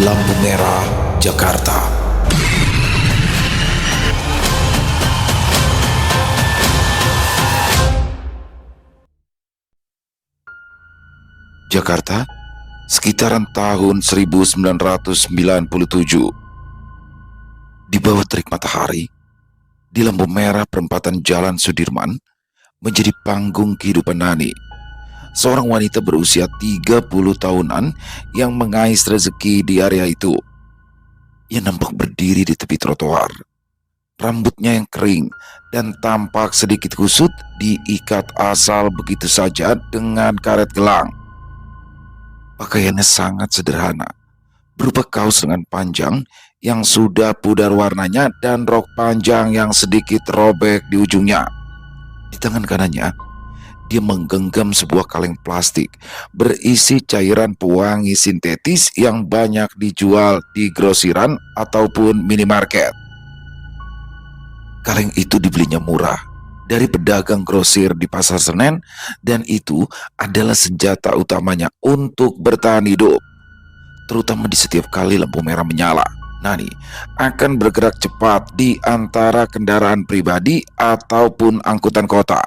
Lampu Merah Jakarta. Jakarta, sekitaran tahun 1997. Di bawah terik matahari, di lampu merah perempatan Jalan Sudirman, menjadi panggung kehidupan Nani, seorang wanita berusia 30 tahunan yang mengais rezeki di area itu. Ia nampak berdiri di tepi trotoar. Rambutnya yang kering dan tampak sedikit kusut diikat asal begitu saja dengan karet gelang. Pakaiannya sangat sederhana, berupa kaos lengan panjang yang sudah pudar warnanya dan rok panjang yang sedikit robek di ujungnya. Di tangan kanannya, dia menggenggam sebuah kaleng plastik berisi cairan pewangi sintetis yang banyak dijual di grosiran ataupun minimarket. Kaleng itu dibelinya murah dari pedagang grosir di Pasar Senen, dan itu adalah senjata utamanya untuk bertahan hidup. Terutama di setiap kali lampu merah menyala, Nani akan bergerak cepat di antara kendaraan pribadi ataupun angkutan kota.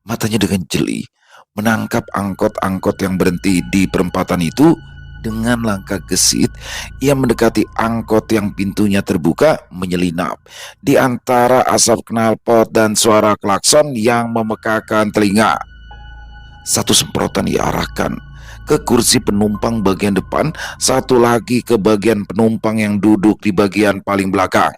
Matanya dengan jeli menangkap angkot-angkot yang berhenti di perempatan itu. Dengan langkah gesit, ia mendekati angkot yang pintunya terbuka, menyelinap di antara asap knalpot dan suara klakson yang memekakan telinga. Satu semprotan ia arahkan ke kursi penumpang bagian depan, satu lagi ke bagian penumpang yang duduk di bagian paling belakang.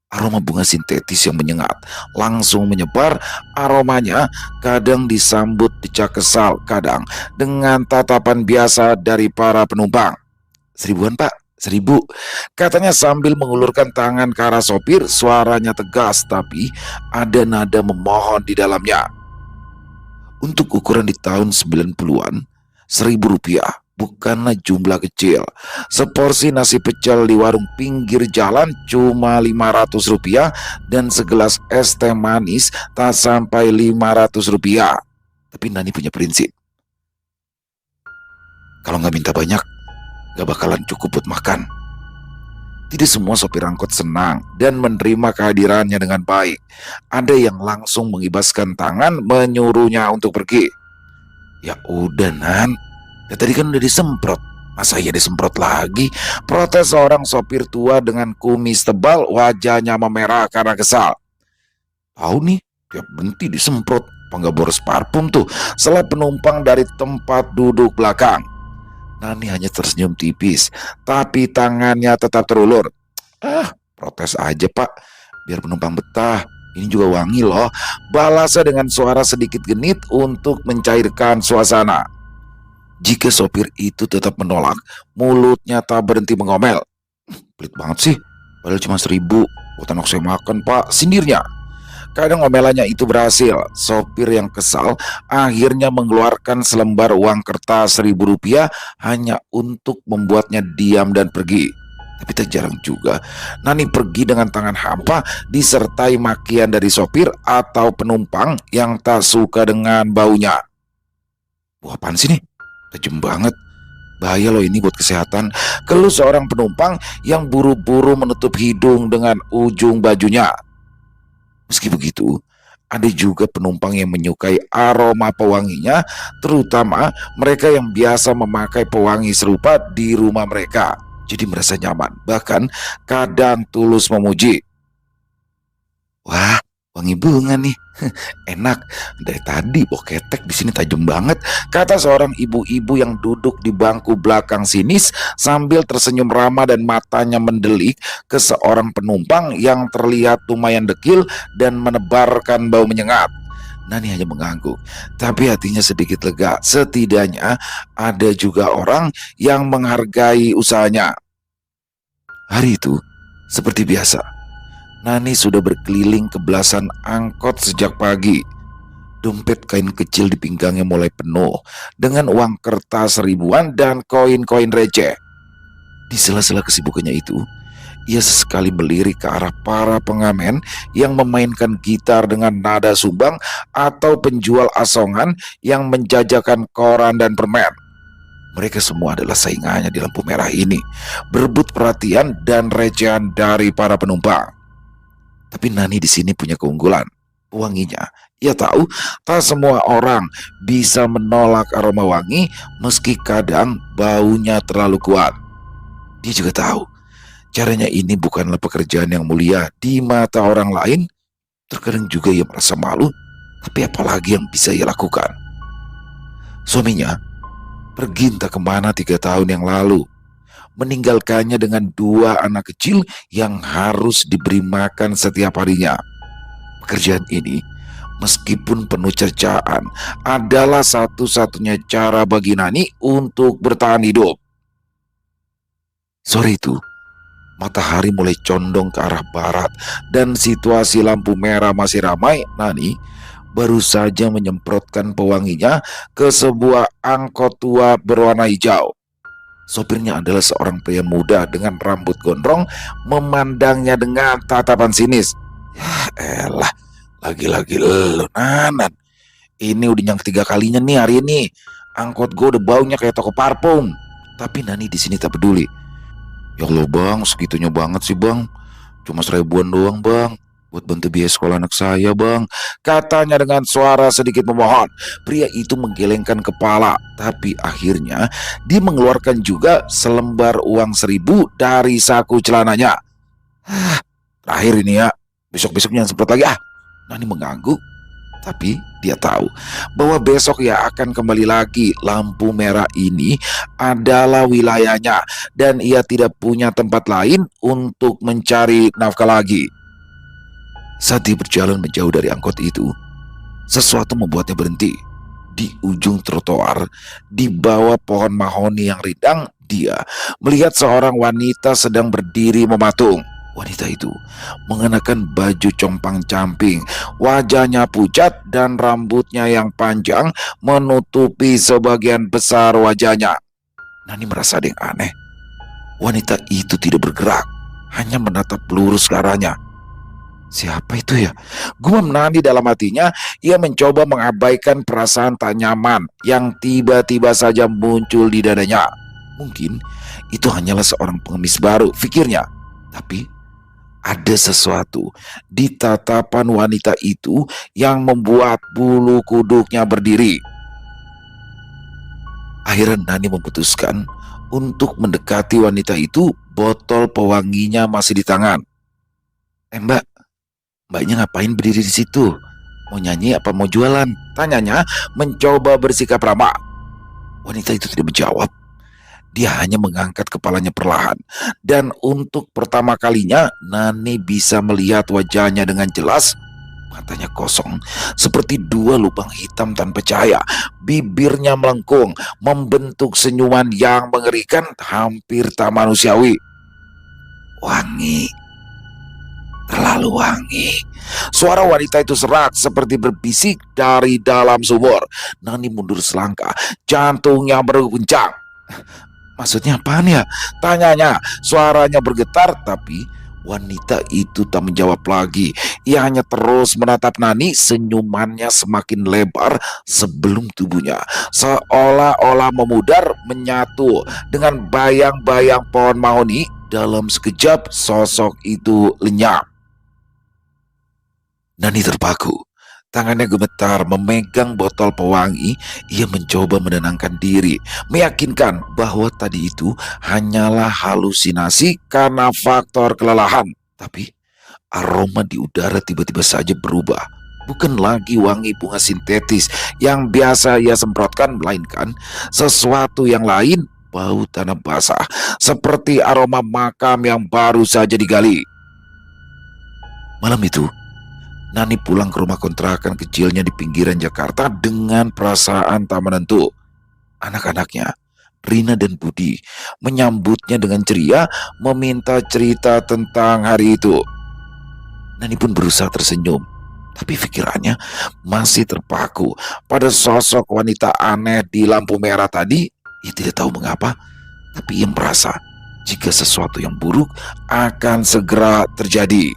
Aroma bunga sintetis yang menyengat langsung menyebar. Aromanya kadang disambut decak kesal, kadang dengan tatapan biasa dari para penumpang. "Seribuan pak, 1000," katanya sambil mengulurkan tangan ke arah sopir. Suaranya tegas tapi ada nada memohon di dalamnya. Untuk ukuran di tahun 90-an, Rp1.000 bukanlah jumlah kecil. Seporsi nasi pecel di warung pinggir jalan cuma Rp500, dan segelas es teh manis tak sampai Rp500. Tapi Nani punya prinsip. Kalau nggak minta banyak, nggak bakalan cukup buat makan. Tidak semua sopir angkot senang dan menerima kehadirannya dengan baik. Ada yang langsung mengibaskan tangan menyuruhnya untuk pergi. "Ya udah Nan, ya tadi kan udah disemprot, masa iya disemprot lagi?" protes seorang sopir tua dengan kumis tebal, wajahnya memerah karena kesal. "Tahu nih, tiap berhenti disemprot, apa nggak boros parfum tuh?" salah penumpang dari tempat duduk belakang. Nani hanya tersenyum tipis, tapi tangannya tetap terulur. Protes aja pak, biar penumpang betah. Ini juga wangi loh," balasnya dengan suara sedikit genit untuk mencairkan suasana. Jika sopir itu tetap menolak, mulutnya tak berhenti mengomel. "Pelit banget sih, padahal cuma 1000, buat anak saya makan pak," sindirnya. Kadang omelannya itu berhasil. Sopir yang kesal akhirnya mengeluarkan selembar uang kertas Rp1.000 hanya untuk membuatnya diam dan pergi. Tapi tak jarang juga Nani pergi dengan tangan hampa disertai makian dari sopir atau penumpang yang tak suka dengan baunya. "Wah, apaan sih nih? Tajam banget. Bahaya loh ini buat kesehatan," keluh seorang penumpang yang buru-buru menutup hidung dengan ujung bajunya. Meski begitu, ada juga penumpang yang menyukai aroma pewanginya, terutama mereka yang biasa memakai pewangi serupa di rumah mereka. Jadi merasa nyaman, bahkan kadang tulus memuji. "Wah, wangi bunga nih. Enak. Dari tadi bau ketek di sini tajam banget," kata seorang ibu-ibu yang duduk di bangku belakang sinis sambil tersenyum ramah dan matanya mendelik ke seorang penumpang yang terlihat lumayan dekil dan menebarkan bau menyengat. Nani hanya mengangguk, tapi hatinya sedikit lega. Setidaknya ada juga orang yang menghargai usahanya. Hari itu, seperti biasa, Nani sudah berkeliling ke belasan angkot sejak pagi. Dompet kain kecil di pinggangnya mulai penuh dengan uang kertas ribuan dan koin-koin receh. Di sela-sela kesibukannya itu, ia sesekali melirik ke arah para pengamen yang memainkan gitar dengan nada sumbang atau penjual asongan yang menjajakan koran dan permen. Mereka semua adalah saingannya di lampu merah ini, berebut perhatian dan recehan dari para penumpang. Tapi Nani di sini punya keunggulan, wanginya. Ia tahu tak semua orang bisa menolak aroma wangi meski kadang baunya terlalu kuat. Dia juga tahu caranya ini bukanlah pekerjaan yang mulia di mata orang lain. Terkadang juga ia merasa malu, tapi apalagi yang bisa ia lakukan? Suaminya pergi entah kemana 3 tahun yang lalu, meninggalkannya dengan 2 anak kecil yang harus diberi makan setiap harinya. Pekerjaan ini, meskipun penuh cercaan, adalah satu-satunya cara bagi Nani untuk bertahan hidup. Sore itu, matahari mulai condong ke arah barat dan situasi lampu merah masih ramai. Nani baru saja menyemprotkan pewanginya ke sebuah angkot tua berwarna hijau. Sopirnya adalah seorang pria muda dengan rambut gondrong, memandangnya dengan tatapan sinis. Ya elah, lagi-lagi lu Nanan. Ini udah yang ketiga kalinya nih hari ini. Angkot gue udah baunya kayak toko parfum. Tapi Nani di sini tak peduli. Ya Allah bang, segitunya banget sih bang. Cuma 1.000-an doang bang, buat bantu biaya sekolah anak saya bang, katanya dengan suara sedikit memohon. Pria itu menggelengkan kepala, tapi akhirnya dia mengeluarkan juga selembar uang 1.000 dari saku celananya. Terakhir ini ya, besok-besoknya semprot lagi ah. Nani mengangguk, tapi dia tahu bahwa besok ia akan kembali lagi. Lampu merah ini adalah wilayahnya dan ia tidak punya tempat lain untuk mencari nafkah lagi. Saat dia berjalan menjauh dari angkot itu, sesuatu membuatnya berhenti. Di ujung trotoar, di bawah pohon mahoni yang rindang, dia melihat seorang wanita sedang berdiri mematung. Wanita itu mengenakan baju compang-camping, wajahnya pucat dan rambutnya yang panjang menutupi sebagian besar wajahnya. Nani merasa ada yang aneh. Wanita itu tidak bergerak, hanya menatap lurus ke arahnya. Siapa itu ya? Gumam Nani dalam hatinya. Ia mencoba mengabaikan perasaan tak nyaman yang tiba-tiba saja muncul di dadanya. Mungkin itu hanyalah seorang pengemis baru, pikirnya. Tapi ada sesuatu di tatapan wanita itu yang membuat bulu kuduknya berdiri. Akhirnya Nani memutuskan untuk mendekati wanita itu. Botol pewanginya masih di tangan. Mbak, mbaknya ngapain berdiri di situ? Mau nyanyi apa mau jualan? Tanyanya mencoba bersikap ramah. Wanita itu tidak menjawab. Dia hanya mengangkat kepalanya perlahan. Dan untuk pertama kalinya Nani bisa melihat wajahnya dengan jelas. Matanya kosong seperti 2 lubang hitam tanpa cahaya. Bibirnya melengkung, membentuk senyuman yang mengerikan, hampir tak manusiawi. Wangi, terlalu wangi. Suara wanita itu serak seperti berbisik dari dalam sumur. Nani mundur selangkah, jantungnya berguncang. Maksudnya apaan ya? Tanyanya. Suaranya bergetar, tapi wanita itu tak menjawab lagi. Ia hanya terus menatap Nani. Senyumannya semakin lebar sebelum tubuhnya seolah-olah memudar, menyatu dengan bayang-bayang pohon mahoni. Dalam sekejap sosok itu lenyap. Nani terpaku. Tangannya gemetar memegang botol pewangi. Ia mencoba menenangkan diri, meyakinkan bahwa tadi itu hanyalah halusinasi karena faktor kelelahan. Tapi aroma di udara tiba-tiba saja berubah. Bukan lagi wangi bunga sintetis yang biasa ia semprotkan, melainkan sesuatu yang lain, bau tanah basah, seperti aroma makam yang baru saja digali. Malam itu, Nani pulang ke rumah kontrakan kecilnya di pinggiran Jakarta dengan perasaan tak menentu. Anak-anaknya, Rina dan Budi, menyambutnya dengan ceria, meminta cerita tentang hari itu. Nani pun berusaha tersenyum, tapi pikirannya masih terpaku pada sosok wanita aneh di lampu merah tadi. Ia tidak tahu mengapa, tapi ia merasa jika sesuatu yang buruk akan segera terjadi.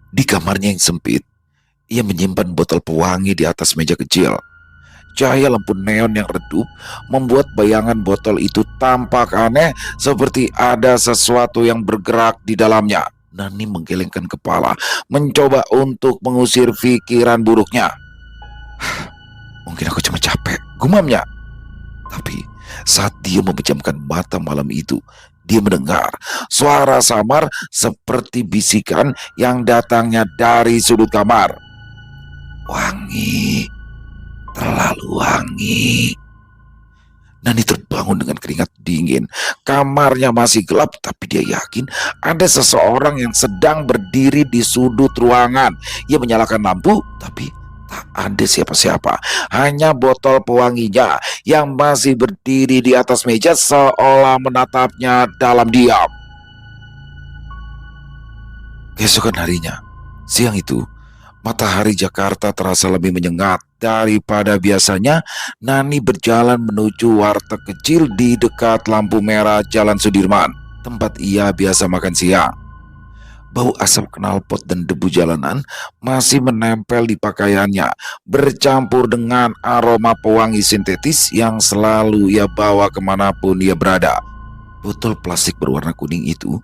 Di kamarnya yang sempit, ia menyimpan botol pewangi di atas meja kecil. Cahaya lampu neon yang redup membuat bayangan botol itu tampak aneh, seperti ada sesuatu yang bergerak di dalamnya. Nani menggelengkan kepala, mencoba untuk mengusir pikiran buruknya. Mungkin aku cuma capek, gumamnya. Tapi saat dia memejamkan mata malam itu, dia mendengar suara samar seperti bisikan yang datangnya dari sudut kamar. Wangi, terlalu wangi. Nani terbangun dengan keringat dingin. Kamarnya masih gelap, tapi dia yakin ada seseorang yang sedang berdiri di sudut ruangan. Ia menyalakan lampu, tapi tak ada siapa-siapa. Hanya botol pewanginya yang masih berdiri di atas meja seolah menatapnya dalam diam. Keesokan harinya, siang itu, matahari Jakarta terasa lebih menyengat daripada biasanya. Nani berjalan menuju warteg kecil di dekat lampu merah Jalan Sudirman, tempat ia biasa makan siang. Bau asap knalpot dan debu jalanan masih menempel di pakaiannya, bercampur dengan aroma pewangi sintetis yang selalu ia bawa kemanapun ia berada. Botol plastik berwarna kuning itu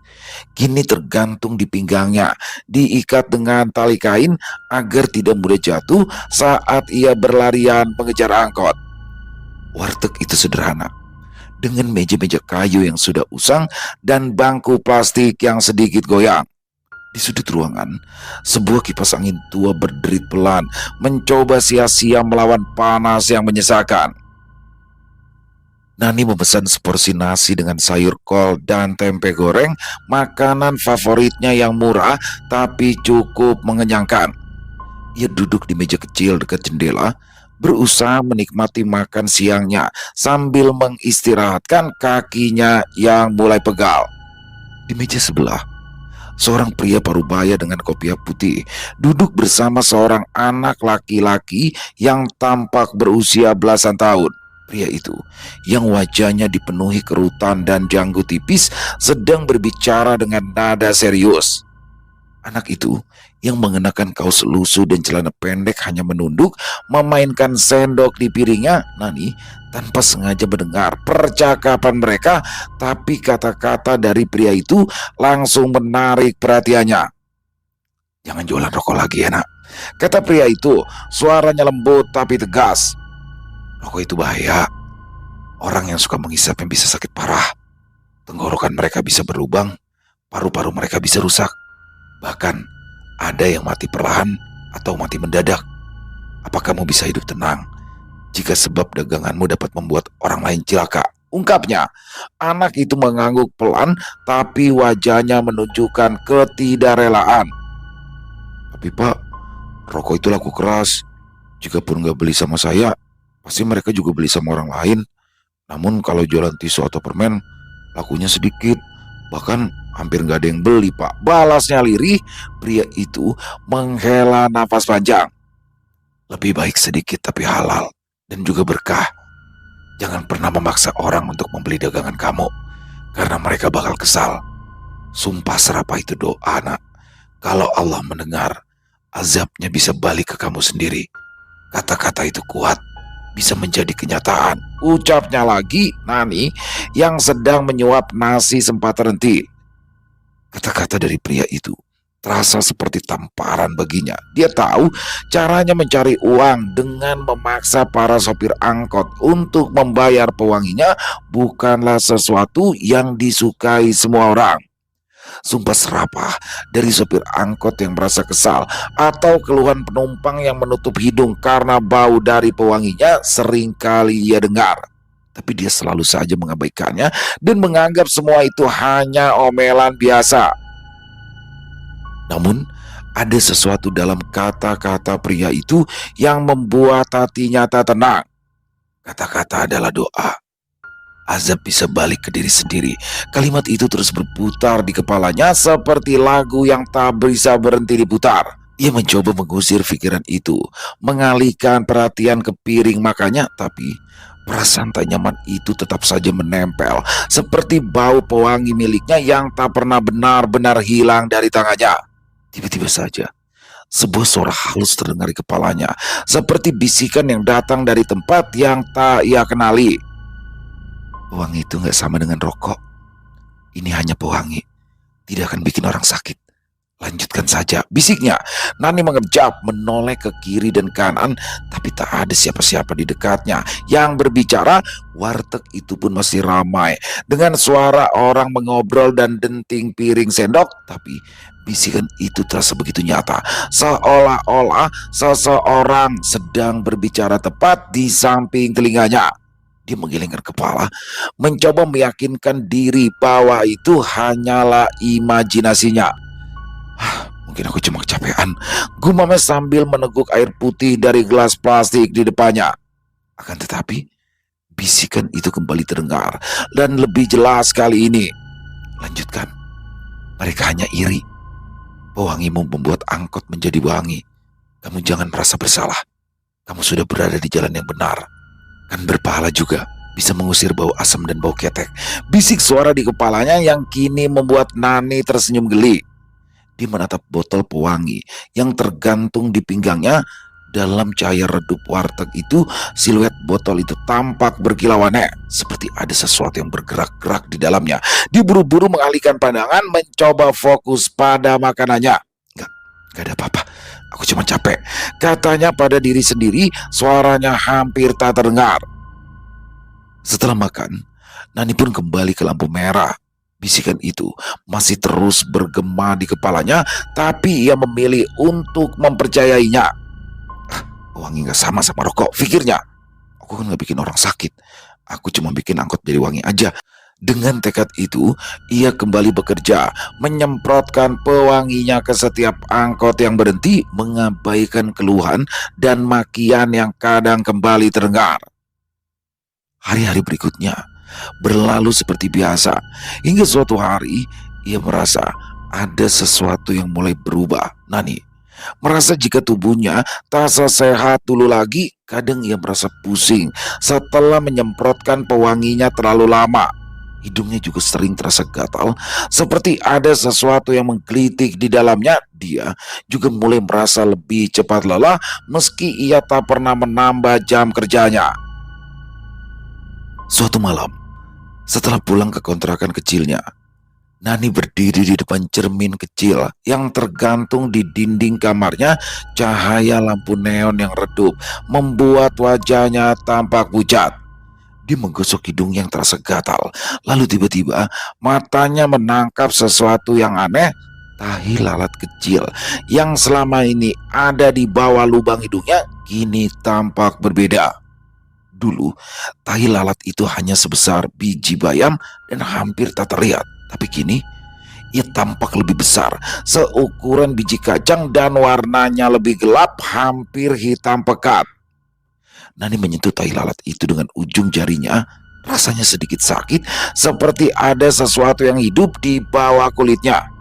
kini tergantung di pinggangnya, diikat dengan tali kain agar tidak mudah jatuh saat ia berlarian mengejar angkot. Warteg itu sederhana, dengan meja-meja kayu yang sudah usang dan bangku plastik yang sedikit goyang. Di sudut ruangan, sebuah kipas angin tua berderit pelan, mencoba sia-sia melawan panas yang menyesakan. Nani memesan seporsi nasi dengan sayur kol dan tempe goreng, makanan favoritnya yang murah tapi cukup mengenyangkan. Ia duduk di meja kecil dekat jendela, berusaha menikmati makan siangnya sambil mengistirahatkan kakinya yang mulai pegal. Di meja sebelah, seorang pria parubaya dengan kopiah putih duduk bersama seorang anak laki-laki yang tampak berusia belasan tahun. Pria itu, yang wajahnya dipenuhi kerutan dan janggut tipis, sedang berbicara dengan nada serius. Anak itu, yang mengenakan kaos lusuh dan celana pendek, hanya menunduk, memainkan sendok di piringnya. Nani tanpa sengaja mendengar percakapan mereka, tapi kata-kata dari pria itu langsung menarik perhatiannya. "Jangan jualan rokok lagi ya, nak," kata pria itu, suaranya lembut tapi tegas. "Rokok itu bahaya. Orang yang suka menghisapnya bisa sakit parah. Tenggorokan mereka bisa berlubang, paru-paru mereka bisa rusak. Bahkan ada yang mati perlahan atau mati mendadak. Apa kamu bisa hidup tenang jika sebab daganganmu dapat membuat orang lain celaka?" ungkapnya. Anak itu mengangguk pelan, tapi wajahnya menunjukkan ketidakrelaan. "Tapi Pak, rokok itu laku keras. Jika pun nggak beli sama saya, pasti mereka juga beli sama orang lain. Namun kalau jualan tisu atau permen, lakunya sedikit. Bahkan hampir nggak ada yang beli, Pak," balasnya lirih. Pria itu menghela nafas panjang. "Lebih baik sedikit tapi halal dan juga berkah. Jangan pernah memaksa orang untuk membeli dagangan kamu, karena mereka bakal kesal. Sumpah serapah itu doa, nak. Kalau Allah mendengar, azabnya bisa balik ke kamu sendiri. Kata-kata itu kuat, bisa menjadi kenyataan," ucapnya lagi. Nani yang sedang menyuap nasi sempat terhenti. Kata-kata dari pria itu terasa seperti tamparan baginya. Dia tahu caranya mencari uang dengan memaksa para sopir angkot untuk membayar pewanginya bukanlah sesuatu yang disukai semua orang. Sumpah serapah dari sopir angkot yang merasa kesal atau keluhan penumpang yang menutup hidung karena bau dari pewanginya sering kali ia dengar. Tapi dia selalu saja mengabaikannya dan menganggap semua itu hanya omelan biasa. Namun ada sesuatu dalam kata-kata pria itu yang membuat hatinya tak tenang. Kata-kata adalah doa. Azab bisa balik ke diri sendiri. Kalimat itu terus berputar di kepalanya seperti lagu yang tak bisa berhenti diputar. Ia mencoba mengusir pikiran itu, mengalihkan perhatian ke piring makannya, tapi perasaan tak nyaman itu tetap saja menempel, seperti bau pewangi miliknya yang tak pernah benar-benar hilang dari tangannya. Tiba-tiba saja, Sebuah suara halus terdengar di kepalanya, seperti bisikan yang datang dari tempat yang tak ia kenali. Pewangi itu nggak sama dengan rokok. Ini hanya pewangi, tidak akan bikin orang sakit. Lanjutkan saja, bisiknya. Nani mengerjap, menoleh ke kiri dan kanan, tapi tak ada siapa-siapa di dekatnya. Yang berbicara, warteg itu pun masih ramai, dengan suara orang mengobrol dan denting piring sendok. Tapi bisikan itu terasa begitu nyata, seolah-olah seseorang sedang berbicara tepat di samping telinganya. Dia menggelengkan kepala, mencoba meyakinkan diri bahwa itu hanyalah imajinasinya. Mungkin aku cuma kecapean, gumamnya sambil meneguk air putih dari gelas plastik di depannya. Akan tetapi, bisikan itu kembali terdengar, dan lebih jelas kali ini. Lanjutkan, mereka hanya iri. Pewangimu membuat angkot menjadi wangi. Kamu jangan merasa bersalah. Kamu sudah berada di jalan yang benar. Kan berpahala juga, bisa mengusir bau asam dan bau ketek. Bisik suara di kepalanya yang kini membuat Nani tersenyum geli. Dia menatap botol pewangi yang tergantung di pinggangnya. Dalam cahaya redup warteg itu, siluet botol itu tampak berkilauan seperti ada sesuatu yang bergerak-gerak di dalamnya. Dia buru-buru mengalihkan pandangan, mencoba fokus pada makanannya. Gak ada apa-apa. Aku cuma capek, katanya pada diri sendiri. Suaranya hampir tak terdengar. Setelah makan, Nani pun kembali ke lampu merah. Bisikan itu masih terus bergema di kepalanya, tapi ia memilih untuk mempercayainya. Wangi gak sama rokok, pikirnya. Aku kan gak bikin orang sakit. Aku cuma bikin angkot jadi wangi aja. Dengan tekad itu, ia kembali bekerja, menyemprotkan pewanginya ke setiap angkot yang berhenti, mengabaikan keluhan dan makian yang kadang kembali terdengar. Hari-hari berikutnya berlalu seperti biasa, hingga suatu hari ia merasa ada sesuatu yang mulai berubah. Nani merasa jika tubuhnya tak sehat dulu lagi. Kadang ia merasa pusing setelah menyemprotkan pewanginya terlalu lama. Hidungnya juga sering terasa gatal, seperti ada sesuatu yang menggelitik di dalamnya. Dia juga mulai merasa lebih cepat lelah meski ia tak pernah menambah jam kerjanya. Suatu malam, setelah pulang ke kontrakan kecilnya, Nani berdiri di depan cermin kecil yang tergantung di dinding kamarnya. Cahaya lampu neon yang redup membuat wajahnya tampak pucat. Dia menggosok hidung yang terasa gatal. Lalu tiba-tiba matanya menangkap sesuatu yang aneh. Tahi lalat kecil yang selama ini ada di bawah lubang hidungnya kini tampak berbeda. Dulu, tahi lalat itu hanya sebesar biji bayam dan hampir tak terlihat. Tapi kini, ia tampak lebih besar, seukuran biji kacang dan warnanya lebih gelap, hampir hitam pekat. Nani menyentuh tahi lalat itu dengan ujung jarinya. Rasanya sedikit sakit, seperti ada sesuatu yang hidup di bawah kulitnya.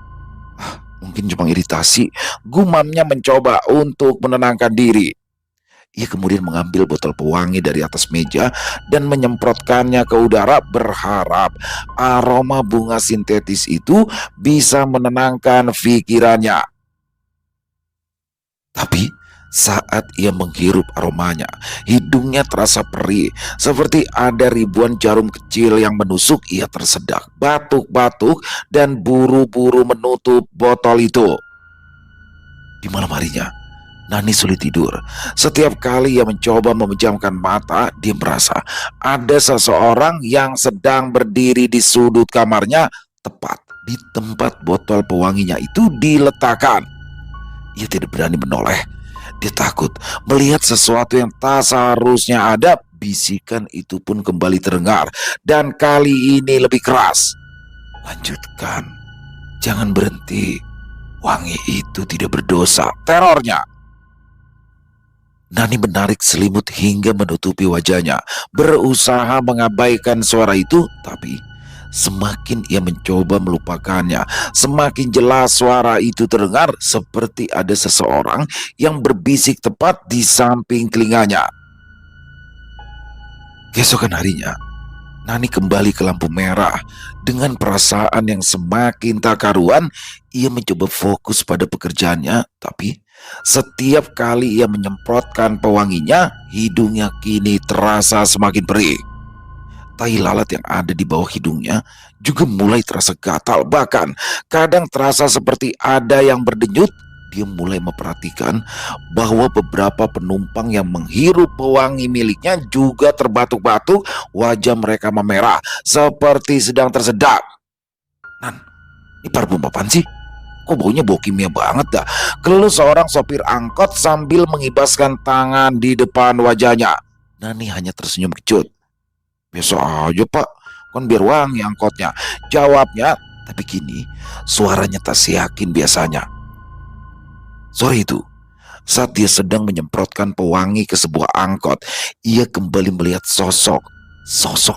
Mungkin cuma iritasi, gumamnya mencoba untuk menenangkan diri. Ia kemudian mengambil botol pewangi dari atas meja dan menyemprotkannya ke udara, berharap aroma bunga sintetis itu bisa menenangkan pikirannya. Tapi saat ia menghirup aromanya, hidungnya terasa perih, seperti ada ribuan jarum kecil yang menusuk. Ia tersedak, batuk-batuk, dan buru-buru menutup botol itu. Di malam harinya, Nani sulit tidur. Setiap kali ia mencoba memejamkan mata, dia merasa ada seseorang yang sedang berdiri di sudut kamarnya, tepat di tempat botol pewanginya itu diletakkan. Ia tidak berani menoleh. Dia takut melihat sesuatu yang tak seharusnya ada. Bisikan itu pun kembali terdengar, dan kali ini lebih keras. Lanjutkan, jangan berhenti. Wangi itu tidak berdosa, terornya. Nani menarik selimut hingga menutupi wajahnya, berusaha mengabaikan suara itu. Tapi semakin ia mencoba melupakannya, semakin jelas suara itu terdengar, seperti ada seseorang yang berbisik tepat di samping telinganya. Keesokan harinya, Nani kembali ke lampu merah. Dengan perasaan yang semakin tak karuan, ia mencoba fokus pada pekerjaannya. Tapi Setiap kali ia menyemprotkan pewanginya, hidungnya kini terasa semakin perih. Tai lalat yang ada di bawah hidungnya juga mulai terasa gatal, bahkan kadang terasa seperti ada yang berdenyut. Dia mulai memperhatikan bahwa beberapa penumpang yang menghirup pewangi miliknya juga terbatuk-batuk, wajah mereka memerah seperti sedang tersedak. Nan, ini parfum apaan sih? Kok baunya bau kimia banget dah? Keluh seorang sopir angkot sambil mengibaskan tangan di depan wajahnya. Nani hanya tersenyum kecut. Biasa aja pak, kan biar wangi angkotnya, jawabnya. Tapi kini suaranya tak seyakin biasanya. Sore itu, saat dia sedang menyemprotkan pewangi ke sebuah angkot, ia kembali melihat sosok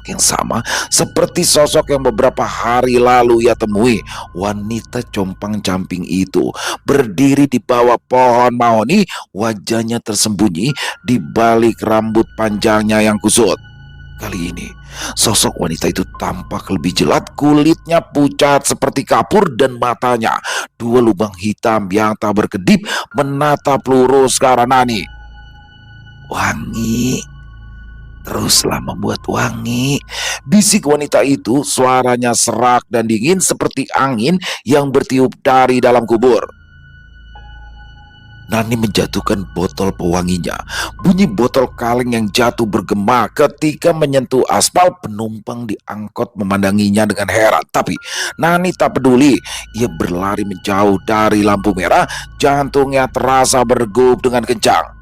yang sama seperti sosok yang beberapa hari lalu ia temui. Wanita compang-camping itu berdiri di bawah pohon mahoni, wajahnya tersembunyi di balik rambut panjangnya yang kusut. Kali ini, sosok wanita itu tampak lebih jelas, kulitnya pucat seperti kapur dan matanya dua lubang hitam yang tak berkedip menatap lurus ke arah Nani. Wangi, teruslah membuat wangi, bisik wanita itu, suaranya serak dan dingin seperti angin yang bertiup dari dalam kubur. Nani menjatuhkan botol pewanginya. Bunyi botol kaleng yang jatuh bergema ketika menyentuh aspal. Penumpang di angkot memandanginya dengan heran. Tapi Nani tak peduli. Ia berlari menjauh dari lampu merah. Jantungnya terasa berdegup dengan kencang.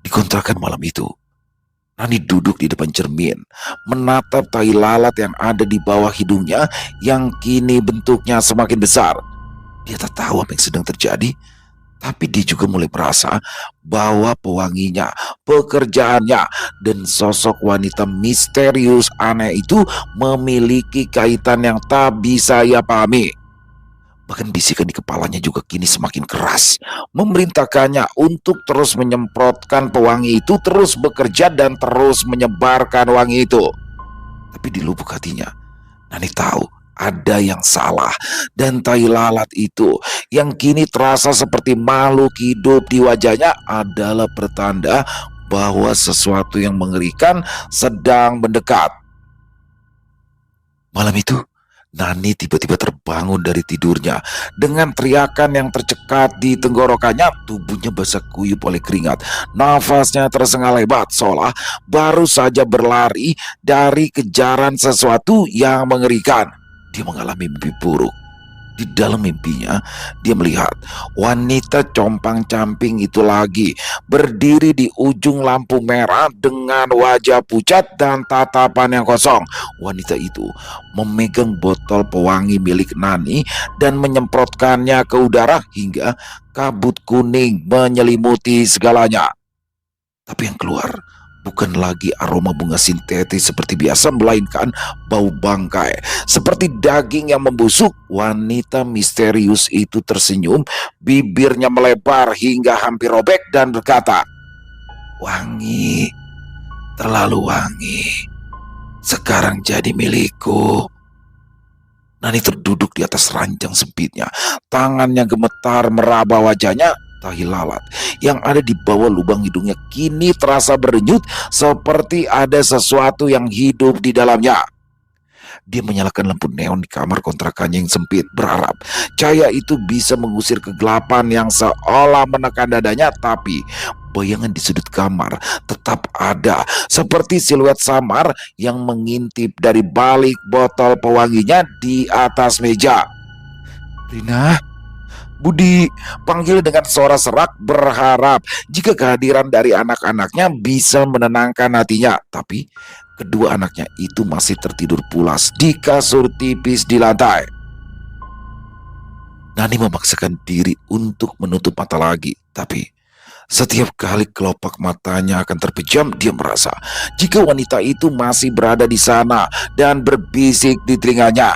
Di kontrakan malam itu, Nani duduk di depan cermin, menatap tai lalat yang ada di bawah hidungnya yang kini bentuknya semakin besar. Dia tak tahu apa yang sedang terjadi, tapi dia juga mulai merasa bahwa pewanginya, pekerjaannya, dan sosok wanita misterius aneh itu memiliki kaitan yang tak bisa ia pahami. Bahkan bisikan di kepalanya juga kini semakin keras, memerintahkannya untuk terus menyemprotkan pewangi itu, terus bekerja dan terus menyebarkan wangi itu. Tapi di lubuk hatinya, Nani tahu ada yang salah, dan tai lalat itu yang kini terasa seperti makhluk hidup di wajahnya adalah pertanda bahwa sesuatu yang mengerikan sedang mendekat. Malam itu, Nani tiba-tiba terbangun dari tidurnya dengan teriakan yang tercekat di tenggorokannya. Tubuhnya basah kuyup oleh keringat, nafasnya tersengal lebat seolah baru saja berlari dari kejaran sesuatu yang mengerikan. Dia mengalami mimpi buruk. Di dalam mimpinya, dia melihat wanita compang-camping itu lagi berdiri di ujung lampu merah dengan wajah pucat dan tatapan yang kosong. Wanita itu memegang botol pewangi milik Nani dan menyemprotkannya ke udara hingga kabut kuning menyelimuti segalanya. Tapi yang keluar bukan lagi aroma bunga sintetis seperti biasa, melainkan bau bangkai seperti daging yang membusuk. Wanita misterius itu tersenyum, bibirnya melebar hingga hampir robek dan berkata, "Wangi, terlalu wangi. Sekarang jadi milikku." Nani terduduk di atas ranjang sempitnya, tangannya gemetar meraba wajahnya. Tai lalat yang ada di bawah lubang hidungnya kini terasa berdenyut seperti ada sesuatu yang hidup di dalamnya. Dia menyalakan lampu neon di kamar kontrakannya yang sempit, berharap cahaya itu bisa mengusir kegelapan yang seolah menekan dadanya. Tapi bayangan di sudut kamar tetap ada, seperti siluet samar yang mengintip dari balik botol pewanginya di atas meja. "Rina, Budi," panggil dengan suara serak, berharap jika kehadiran dari anak-anaknya bisa menenangkan hatinya. Tapi kedua anaknya itu masih tertidur pulas di kasur tipis di lantai. Nani memaksakan diri untuk menutup mata lagi, tapi setiap kali kelopak matanya akan terpejam, dia merasa jika wanita itu masih berada di sana dan berbisik di telinganya,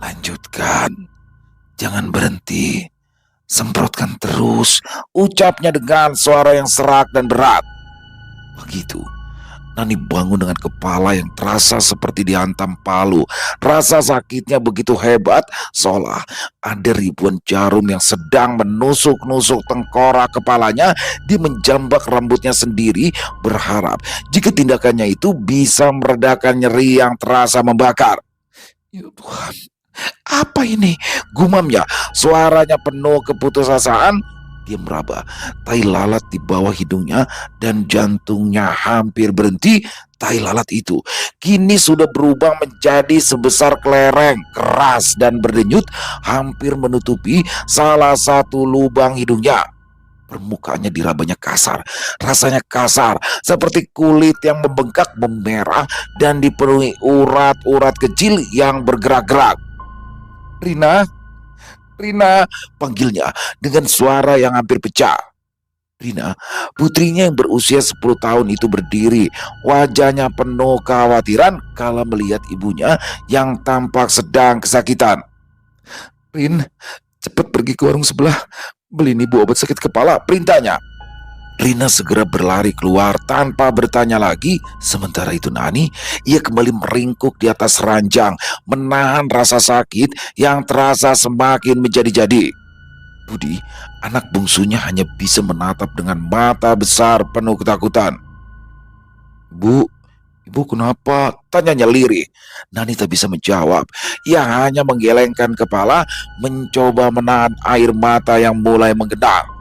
"Lanjutkan, jangan berhenti. Semprotkan terus," ucapnya dengan suara yang serak dan berat. Begitu Nani bangun dengan kepala yang terasa seperti dihantam palu. Rasa sakitnya begitu hebat, seolah ada ribuan jarum yang sedang menusuk-nusuk tengkorak kepalanya. Dia menjambak rambutnya sendiri, berharap jika tindakannya itu bisa meredakan nyeri yang terasa membakar. Ya Tuhan, apa ini? Gumamnya, suaranya penuh keputusasaan. Dia meraba, tai lalat di bawah hidungnya dan jantungnya hampir berhenti. Tai lalat itu kini sudah berubah menjadi sebesar kelereng, keras dan berdenyut, hampir menutupi salah satu lubang hidungnya. Permukaannya dirabanya kasar, rasanya kasar seperti kulit yang membengkak, memerah dan dipenuhi urat-urat kecil yang bergerak-gerak. Rina, Rina, panggilnya dengan suara yang hampir pecah. Rina, putrinya yang berusia 10 tahun itu berdiri, wajahnya penuh kekhawatiran kala melihat ibunya yang tampak sedang kesakitan. Rin, cepat pergi ke warung sebelah, beliin ibu obat sakit kepala, perintahnya. Rina segera berlari keluar tanpa bertanya lagi. Sementara itu Nani, ia kembali meringkuk di atas ranjang, menahan rasa sakit yang terasa semakin menjadi-jadi. Budi, anak bungsunya, hanya bisa menatap dengan mata besar penuh ketakutan. "Bu, ibu kenapa?" tanyanya lirih. Nani tak bisa menjawab. Ia hanya menggelengkan kepala, mencoba menahan air mata yang mulai menggenang.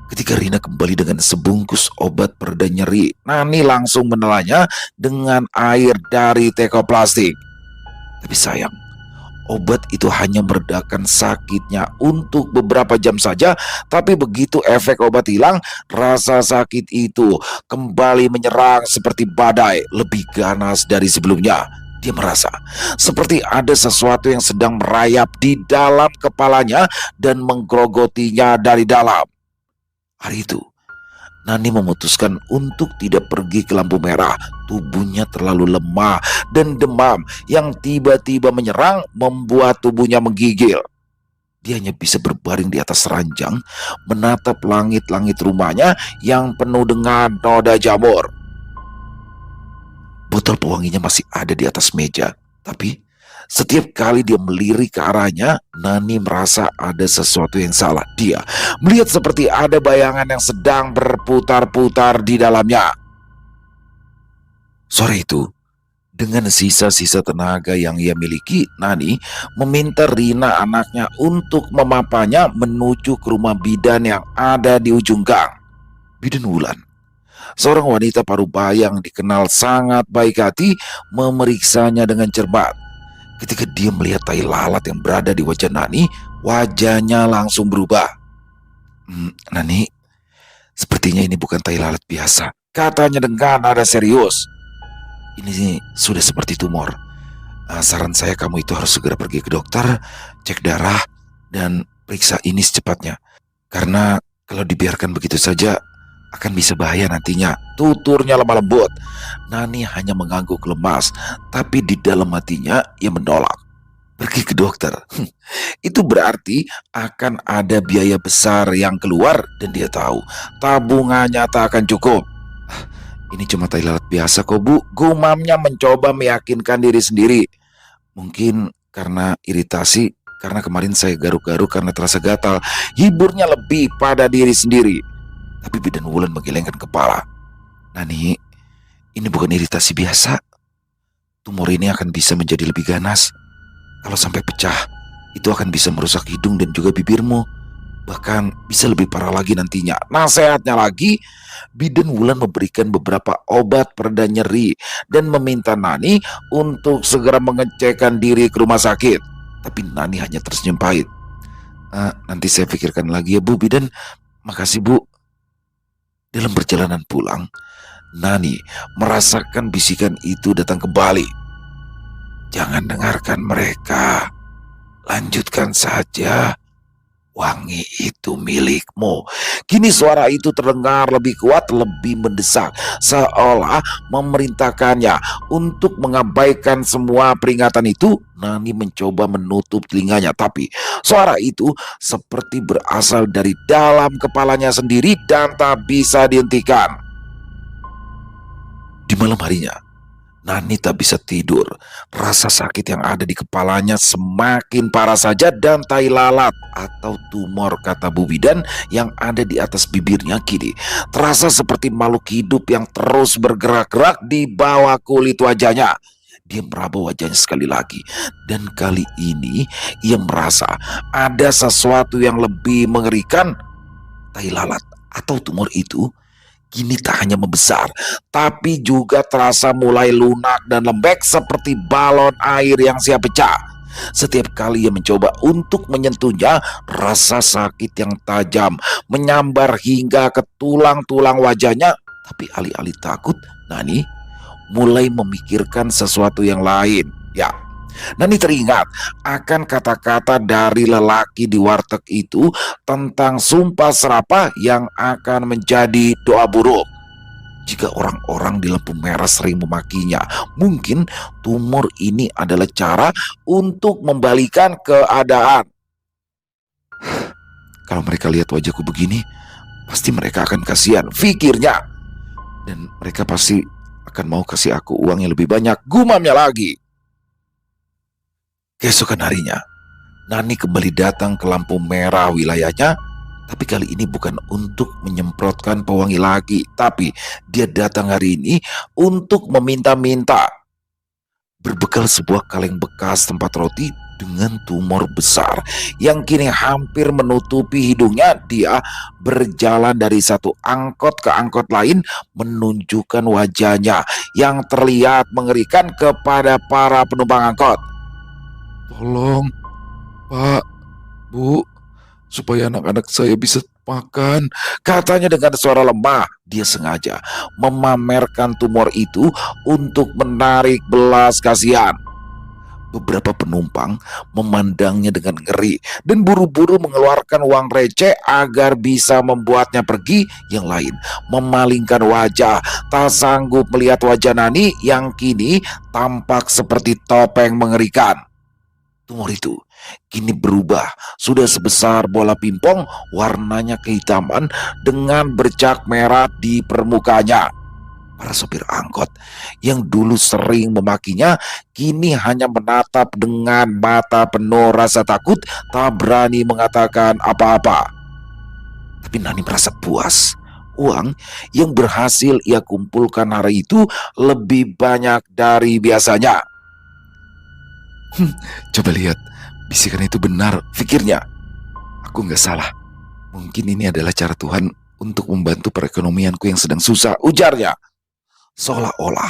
Ketika Rina kembali dengan sebungkus obat pereda nyeri, Nani langsung menelannya dengan air dari teko plastik. Tapi sayang, obat itu hanya meredakan sakitnya untuk beberapa jam saja. Tapi begitu efek obat hilang, rasa sakit itu kembali menyerang seperti badai, lebih ganas dari sebelumnya. Dia merasa seperti ada sesuatu yang sedang merayap di dalam kepalanya dan menggerogotinya dari dalam. Hari itu, Nani memutuskan untuk tidak pergi ke lampu merah. Tubuhnya terlalu lemah dan demam yang tiba-tiba menyerang membuat tubuhnya menggigil. Dia hanya bisa berbaring di atas ranjang, menatap langit-langit rumahnya yang penuh dengan noda jamur. Botol pewanginya masih ada di atas meja, tapi setiap kali dia melirik ke arahnya, Nani merasa ada sesuatu yang salah. Dia melihat seperti ada bayangan yang sedang berputar-putar di dalamnya. Sore itu, dengan sisa-sisa tenaga yang ia miliki, Nani meminta Rina anaknya untuk memapanya menuju ke rumah bidan yang ada di ujung gang. Bidan Wulan, seorang wanita parubaya yang dikenal sangat baik hati, memeriksanya dengan cermat. Ketika dia melihat tai lalat yang berada di wajah Nani, wajahnya langsung berubah. "Nani, sepertinya ini bukan tai lalat biasa," katanya dengan nada serius. "Ini sudah seperti tumor. Saran saya kamu itu harus segera pergi ke dokter, cek darah, dan periksa ini secepatnya. Karena kalau dibiarkan begitu saja, akan bisa bahaya nantinya," tuturnya lemah lembut. Nani hanya mengangguk lemas, tapi di dalam hatinya ia menolak. Pergi ke dokter, itu berarti akan ada biaya besar yang keluar dan dia tahu tabungannya tak akan cukup. "Ini cuma tai lalat biasa kok, Bu," gumamnya mencoba meyakinkan diri sendiri. "Mungkin karena iritasi, karena kemarin saya garuk-garuk karena terasa gatal." Hiburnya lebih pada diri sendiri. Tapi Bidan Wulan menggelengkan kepala. "Nani, ini bukan iritasi biasa. Tumor ini akan bisa menjadi lebih ganas. Kalau sampai pecah, itu akan bisa merusak hidung dan juga bibirmu. Bahkan bisa lebih parah lagi nantinya." Nasihatnya lagi, Bidan Wulan memberikan beberapa obat pereda nyeri dan meminta Nani untuk segera mengecekkan diri ke rumah sakit. Tapi Nani hanya tersenyum pahit. Nanti saya pikirkan lagi ya, Bu Bidan. Makasih, Bu." Dalam perjalanan pulang, Nani merasakan bisikan itu datang kembali. "Jangan dengarkan mereka. Lanjutkan saja. Wangi itu milikmu." Kini suara itu terdengar lebih kuat, lebih mendesak, seolah memerintahkannya untuk mengabaikan semua peringatan itu. Nani mencoba menutup telinganya, tapi suara itu seperti berasal dari dalam kepalanya sendiri dan tak bisa dihentikan. Di malam harinya, Nani tak bisa tidur. Rasa sakit yang ada di kepalanya semakin parah saja dan tai lalat atau tumor kata Bu Bidan yang ada di atas bibirnya kini terasa seperti makhluk hidup yang terus bergerak-gerak di bawah kulit wajahnya. Dia meraba wajahnya sekali lagi dan kali ini ia merasa ada sesuatu yang lebih mengerikan. Tai lalat atau tumor itu kini tak hanya membesar, tapi juga terasa mulai lunak dan lembek seperti balon air yang siap pecah. Setiap kali ia mencoba untuk menyentuhnya, rasa sakit yang tajam menyambar hingga ke tulang-tulang wajahnya. Tapi alih-alih takut, Nani mulai memikirkan sesuatu yang lain. Ya, Nani teringat akan kata-kata dari lelaki di warteg itu tentang sumpah serapah yang akan menjadi doa buruk. Jika orang-orang di lampu merah sering memakinya, mungkin tumor ini adalah cara untuk membalikan keadaan. Kalau mereka lihat wajahku begini, pasti mereka akan kasihan, pikirnya. Dan mereka pasti akan mau kasih aku uang yang lebih banyak, gumamnya lagi. Keesokan harinya, Nani kembali datang ke lampu merah wilayahnya, tapi kali ini bukan untuk menyemprotkan pewangi lagi, tapi dia datang hari ini untuk meminta-minta. Berbekal sebuah kaleng bekas tempat roti dengan tumor besar yang kini hampir menutupi hidungnya, dia berjalan dari satu angkot ke angkot lain menunjukkan wajahnya yang terlihat mengerikan kepada para penumpang angkot. Tolong, Pak, Bu, supaya anak-anak saya bisa makan, katanya dengan suara lemah. Dia sengaja memamerkan tumor itu untuk menarik belas kasihan. Beberapa penumpang memandangnya dengan ngeri dan buru-buru mengeluarkan uang receh agar bisa membuatnya pergi. Yang lain memalingkan wajah, tak sanggup melihat wajah Nani yang kini tampak seperti topeng mengerikan. Tumor itu kini berubah, sudah sebesar bola pingpong, warnanya kehitaman dengan bercak merah di permukaannya. Para sopir angkot yang dulu sering memakinya kini hanya menatap dengan mata penuh rasa takut, tak berani mengatakan apa-apa. Tapi Nani merasa puas. Uang yang berhasil ia kumpulkan hari itu lebih banyak dari biasanya. Coba lihat, bisikan itu benar, pikirnya. Aku nggak salah. Mungkin ini adalah cara Tuhan untuk membantu perekonomianku yang sedang susah, ujarnya. Seolah-olah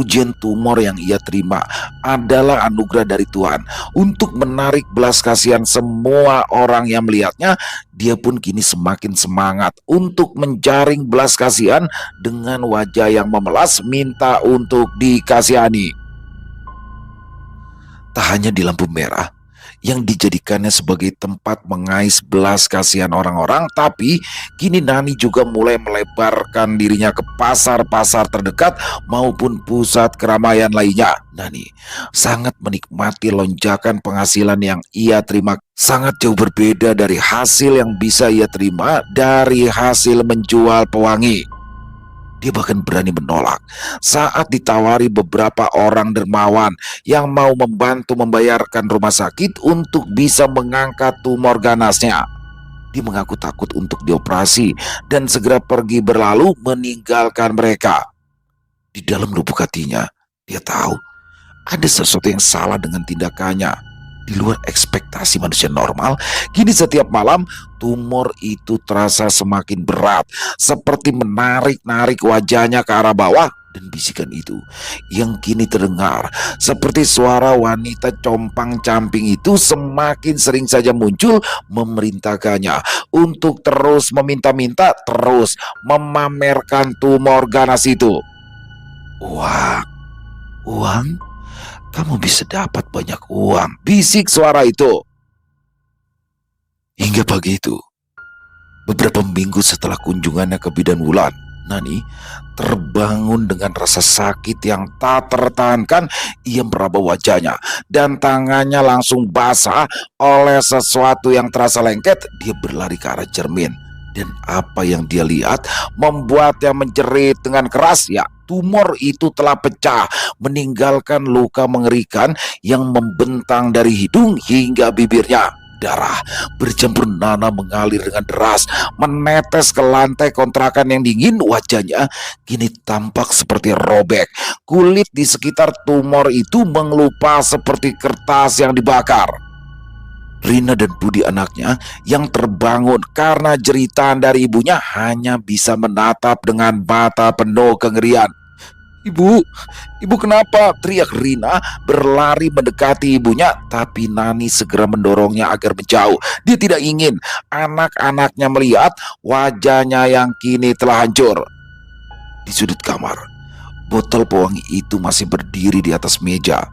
ujian tumor yang ia terima adalah anugerah dari Tuhan untuk menarik belas kasihan semua orang yang melihatnya. Dia pun kini semakin semangat untuk menjaring belas kasihan dengan wajah yang memelas minta untuk dikasihani. Tak hanya di lampu merah yang dijadikannya sebagai tempat mengais belas kasihan orang-orang, tapi kini Nani juga mulai melebarkan dirinya ke pasar-pasar terdekat maupun pusat keramaian lainnya. Nani sangat menikmati lonjakan penghasilan yang ia terima, sangat jauh berbeda dari hasil yang bisa ia terima dari hasil menjual pewangi. Dia bahkan berani menolak saat ditawari beberapa orang dermawan yang mau membantu membayarkan rumah sakit untuk bisa mengangkat tumor ganasnya. Dia mengaku takut untuk dioperasi dan segera pergi berlalu meninggalkan mereka. Di dalam lubuk hatinya, dia tahu ada sesuatu yang salah dengan tindakannya. Di luar ekspektasi manusia normal, kini setiap malam tumor itu terasa semakin berat, seperti menarik-narik wajahnya ke arah bawah. Dan bisikan itu yang kini terdengar seperti suara wanita compang-camping itu semakin sering saja muncul, memerintahkannya untuk terus meminta-minta, terus memamerkan tumor ganas itu. Uang, uang, kamu bisa dapat banyak uang, bisik suara itu. Hingga pagi itu, beberapa minggu setelah kunjungannya ke bidan Wulan, Nani terbangun dengan rasa sakit yang tak tertahankan. Ia meraba wajahnya dan tangannya langsung basah oleh sesuatu yang terasa lengket. Dia berlari ke arah cermin dan apa yang dia lihat membuatnya menjerit dengan keras. Ya, tumor itu telah pecah, meninggalkan luka mengerikan yang membentang dari hidung hingga bibirnya. Darah bercampur nanah mengalir dengan deras, menetes ke lantai kontrakan yang dingin. Wajahnya kini tampak seperti robek. Kulit di sekitar tumor itu mengelupas seperti kertas yang dibakar. Rina dan Budi anaknya yang terbangun karena jeritan dari ibunya hanya bisa menatap dengan mata penuh kengerian. "Ibu, ibu kenapa?" teriak Rina berlari mendekati ibunya, tapi Nani segera mendorongnya agar menjauh. Dia tidak ingin anak-anaknya melihat wajahnya yang kini telah hancur. Di sudut kamar, botol pewangi itu masih berdiri di atas meja.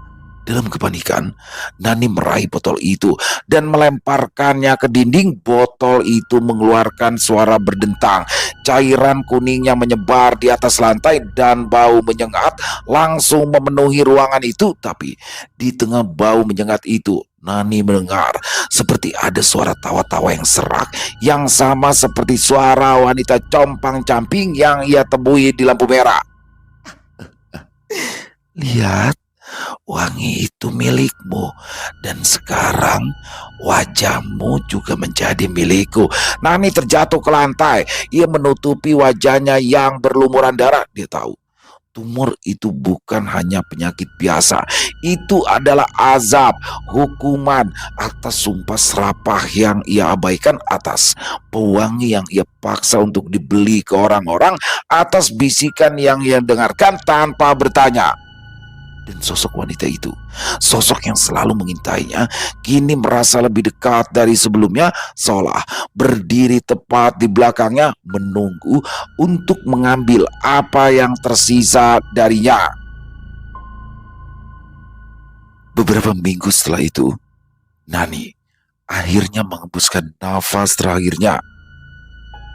Dalam kepanikan, Nani meraih botol itu dan melemparkannya ke dinding. Botol itu mengeluarkan suara berdentang. Cairan kuningnya menyebar di atas lantai dan bau menyengat langsung memenuhi ruangan itu. Tapi di tengah bau menyengat itu, Nani mendengar seperti ada suara tawa-tawa yang serak, yang sama seperti suara wanita compang-camping yang ia temui di lampu merah. "Lihat, wangi itu milikmu, dan sekarang wajahmu juga menjadi milikku." Nani terjatuh ke lantai. Ia menutupi wajahnya yang berlumuran darah. Dia tahu tumor itu bukan hanya penyakit biasa. Itu adalah azab, hukuman atas sumpah serapah yang ia abaikan, atas pewangi yang ia paksa untuk dibeli ke orang-orang, atas bisikan yang ia dengarkan tanpa bertanya. Dan sosok wanita itu, sosok yang selalu mengintainya, kini merasa lebih dekat dari sebelumnya, seolah berdiri tepat di belakangnya, menunggu untuk mengambil apa yang tersisa darinya. Beberapa minggu setelah itu, Nani akhirnya mengembuskan nafas terakhirnya.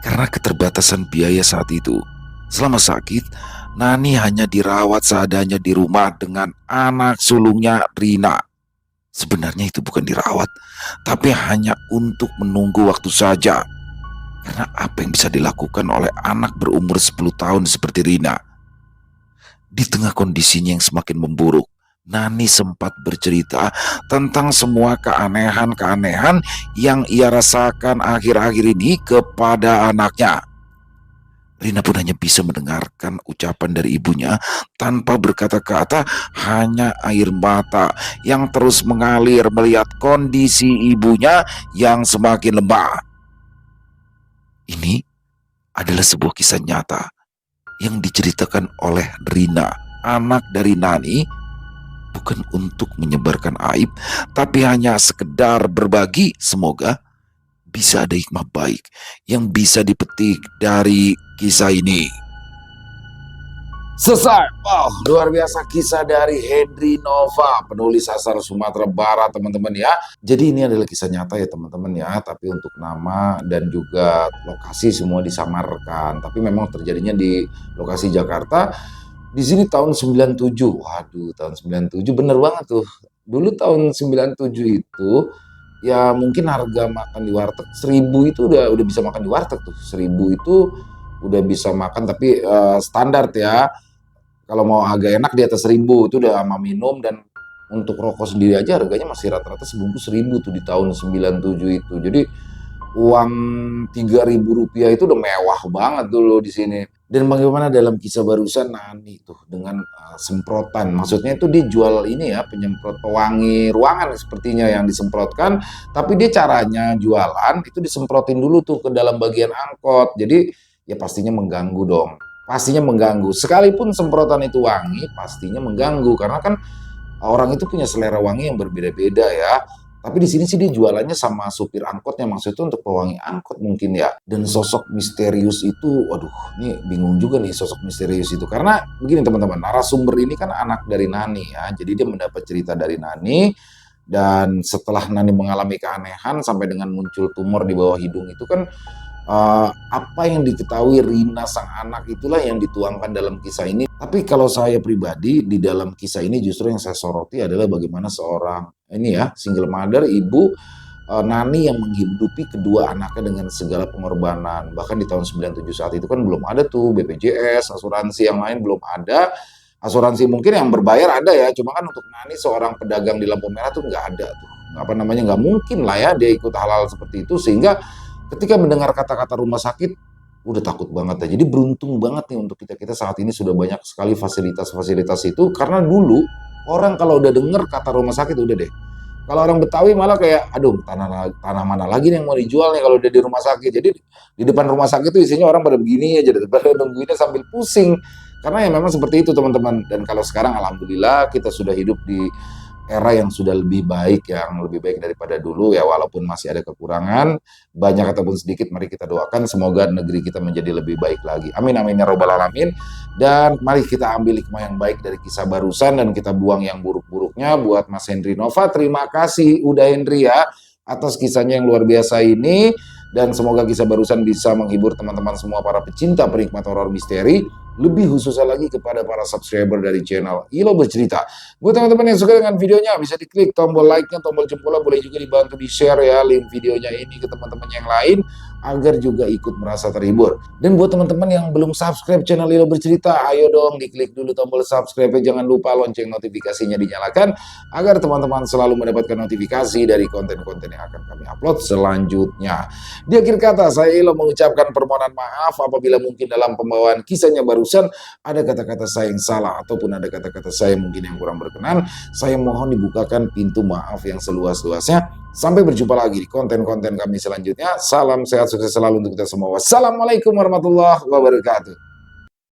Karena keterbatasan biaya saat itu, selama sakit, Nani hanya dirawat seadanya di rumah dengan anak sulungnya Rina. Sebenarnya itu bukan dirawat, tapi hanya untuk menunggu waktu saja. Karena apa yang bisa dilakukan oleh anak berumur 10 tahun seperti Rina? Di tengah kondisinya yang semakin memburuk, Nani sempat bercerita tentang semua keanehan-keanehan yang ia rasakan akhir-akhir ini kepada anaknya. Rina pun hanya bisa mendengarkan ucapan dari ibunya tanpa berkata-kata, hanya air mata yang terus mengalir melihat kondisi ibunya yang semakin lemah. Ini adalah sebuah kisah nyata yang diceritakan oleh Rina, anak dari Nani, bukan untuk menyebarkan aib, tapi hanya sekedar berbagi. Semoga bisa ada hikmah baik yang bisa dipetik dari kisah ini. Selesai. Wow, luar biasa kisah dari Henry Nova, penulis asal Sumatera Barat, teman-teman ya. Jadi ini adalah kisah nyata ya teman-teman ya, tapi untuk nama dan juga lokasi semua disamarkan. Tapi memang terjadinya di lokasi Jakarta. Di sini tahun 97. Waduh, tahun 97 bener banget tuh. Dulu tahun 97 itu ya mungkin harga makan di warteg 1000 itu udah bisa makan di warteg tuh. 1000 itu udah bisa makan, tapi standar ya. Kalau mau agak enak di atas 1000 itu udah sama minum, dan untuk rokok sendiri aja harganya masih rata-rata sebungkus 1000 tuh di tahun 97 itu. Jadi uang 3.000 rupiah itu udah mewah banget dulu di sini. Dan bagaimana dalam kisah barusan Nani tuh dengan semprotan, maksudnya itu dia jual ini ya, penyemprot pewangi ruangan sepertinya yang disemprotkan, tapi dia caranya jualan itu disemprotin dulu tuh ke dalam bagian angkot. Jadi ya pastinya mengganggu dong. Pastinya mengganggu. Sekalipun semprotan itu wangi, pastinya mengganggu karena kan orang itu punya selera wangi yang berbeda-beda ya. Tapi di sini sih dia jualannya sama supir angkotnya, maksudnya untuk pewangi angkot mungkin ya. Dan sosok misterius itu, waduh, ini bingung juga nih sosok misterius itu. Karena begini teman-teman, narasumber ini kan anak dari Nani ya. Jadi dia mendapat cerita dari Nani, dan setelah Nani mengalami keanehan sampai dengan muncul tumor di bawah hidung itu kan, apa yang diketahui Rina sang anak itulah yang dituangkan dalam kisah ini. Tapi kalau saya pribadi di dalam kisah ini justru yang saya soroti adalah bagaimana seorang ini ya single mother, ibu Nani yang menghidupi kedua anaknya dengan segala pengorbanan. Bahkan di tahun 97 saat itu kan belum ada tuh BPJS, asuransi yang lain belum ada. Asuransi mungkin yang berbayar ada ya, cuma kan untuk Nani seorang pedagang di lampu merah tuh nggak ada tuh. Apa namanya, nggak mungkin lah ya dia ikut hal-hal seperti itu, sehingga ketika mendengar kata-kata rumah sakit udah takut banget ya. Jadi beruntung banget nih untuk kita saat ini sudah banyak sekali fasilitas-fasilitas itu, karena dulu orang kalau udah denger kata rumah sakit udah deh. Kalau orang Betawi malah kayak, aduh tanah mana lagi nih yang mau dijual nih kalau udah di rumah sakit. Jadi di depan rumah sakit itu isinya orang pada begini aja, pada nungguinnya sambil pusing. Karena ya memang seperti itu teman-teman. Dan kalau sekarang alhamdulillah kita sudah hidup di era yang sudah lebih baik, yang lebih baik daripada dulu ya, walaupun masih ada kekurangan, banyak ataupun sedikit, mari kita doakan semoga negeri kita menjadi lebih baik lagi. Amin amin ya robbal alamin. Dan mari kita ambil hikmah yang baik dari kisah barusan dan kita buang yang buruk-buruknya. Buat Mas Henry Nova, terima kasih udah Henry ya atas kisahnya yang luar biasa ini. Dan semoga kisah barusan bisa menghibur teman-teman semua para pecinta penikmat horor misteri. Lebih khususnya lagi kepada para subscriber dari channel Ilo Bercerita. Buat teman-teman yang suka dengan videonya, bisa diklik tombol like-nya, tombol jempolnya, boleh juga dibantu di-share ya link videonya ini ke teman-teman yang lain, agar juga ikut merasa terhibur. Dan buat teman-teman yang belum subscribe channel Ilo Bercerita, ayo dong diklik dulu tombol subscribe-nya, jangan lupa lonceng notifikasinya dinyalakan, agar teman-teman selalu mendapatkan notifikasi dari konten-konten yang akan kami upload selanjutnya. Di akhir kata, saya Ilo mengucapkan permohonan maaf apabila mungkin dalam pembawaan kisahnya barusan ada kata-kata saya yang salah ataupun ada kata-kata saya mungkin yang kurang berkenan. Saya mohon dibukakan pintu maaf yang seluas-luasnya. Sampai berjumpa lagi di konten-konten kami selanjutnya. Salam sehat sukses selalu untuk kita semua. Wassalamualaikum warahmatullahi wabarakatuh.